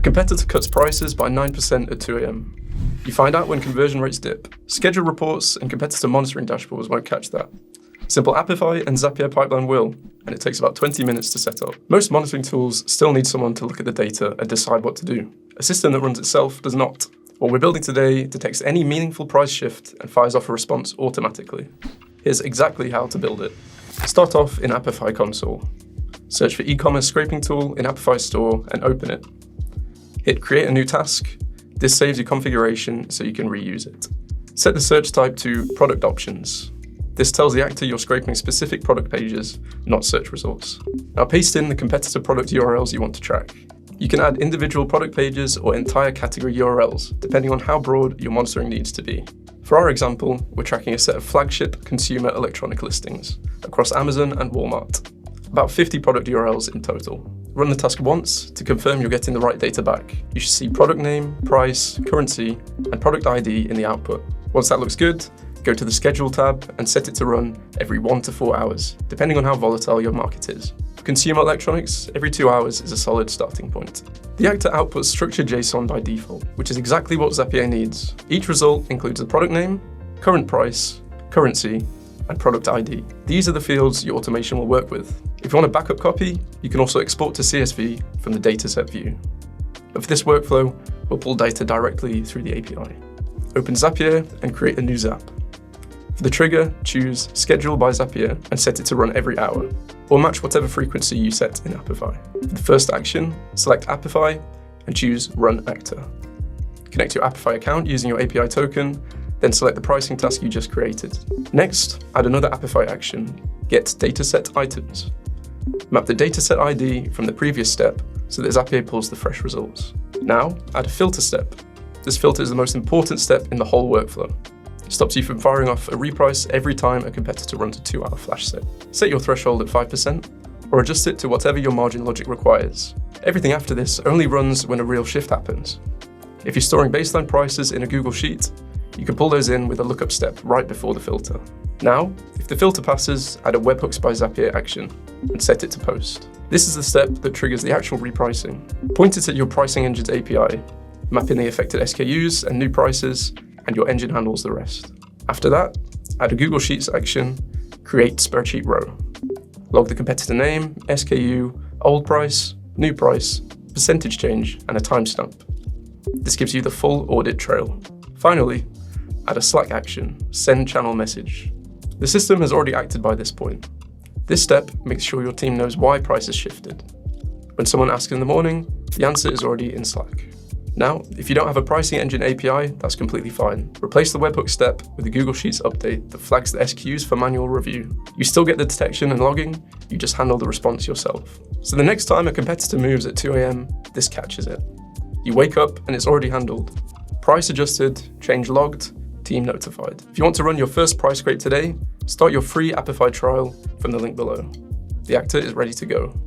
A competitor cuts prices by 9% at 2 a.m. You find out when conversion rates dip. Schedule reports and competitor monitoring dashboards won't catch that. Simple Apify and Zapier pipeline will, and it takes about 20 minutes to set up. Most monitoring tools still need someone to look at the data and decide what to do. A system that runs itself does not. What we're building today detects any meaningful price shift and fires off a response automatically. Here's exactly how to build it. Start off in Apify console. Search for e-commerce scraping tool in Apify store and open it. Hit create a new task. This saves your configuration so you can reuse it. Set the search type to product options. This tells the actor you're scraping specific product pages, not search results. Now paste in the competitor product URLs you want to track. You can add individual product pages or entire category URLs, depending on how broad your monitoring needs to be. For our example, we're tracking a set of flagship consumer electronic listings across Amazon and Walmart. About 50 product URLs in total. Run the task once to confirm you're getting the right data back. You should see product name, price, currency, and product ID in the output. Once that looks good, go to the Schedule tab and set it to run every 1 to 4 hours, depending on how volatile your market is. For consumer electronics, every 2 hours is a solid starting point. The actor outputs structured JSON by default, which is exactly what Zapier needs. Each result includes the product name, current price, currency, and product ID. These are the fields your automation will work with. If you want a backup copy, you can also export to CSV from the dataset view. But for this workflow, we'll pull data directly through the API. Open Zapier and create a new Zap. For the trigger, choose Schedule by Zapier and set it to run every hour, or match whatever frequency you set in Apify. For the first action, select Apify and choose Run Actor. Connect your Apify account using your API token, then select the pricing task you just created. Next, add another Apify action, Get Dataset Items. Map the dataset ID from the previous step so that Zapier pulls the fresh results. Now, add a filter step. This filter is the most important step in the whole workflow. It stops you from firing off a reprice every time a competitor runs a 2-hour flash sale. Set your threshold at 5%, or adjust it to whatever your margin logic requires. Everything after this only runs when a real shift happens. If you're storing baseline prices in a Google Sheet, you can pull those in with a lookup step right before the filter. Now, if the filter passes, add a webhooks by Zapier action and set it to post. This is the step that triggers the actual repricing. Point it at your pricing engine's API, map in the affected SKUs and new prices, and your engine handles the rest. After that, add a Google Sheets action, create spreadsheet row. Log the competitor name, SKU, old price, new price, percentage change, and a timestamp. This gives you the full audit trail. Finally, add a Slack action, send channel message. The system has already acted by this point. This step makes sure your team knows why prices shifted. When someone asks in the morning, the answer is already in Slack. Now, if you don't have a pricing engine API, that's completely fine. Replace the webhook step with the Google Sheets update that flags the SKUs for manual review. You still get the detection and logging, you just handle the response yourself. So the next time a competitor moves at 2 a.m, this catches it. You wake up and it's already handled. Price adjusted, change logged, team notified. If you want to run your first price scrape today, start your free Apify trial from the link below. The actor is ready to go.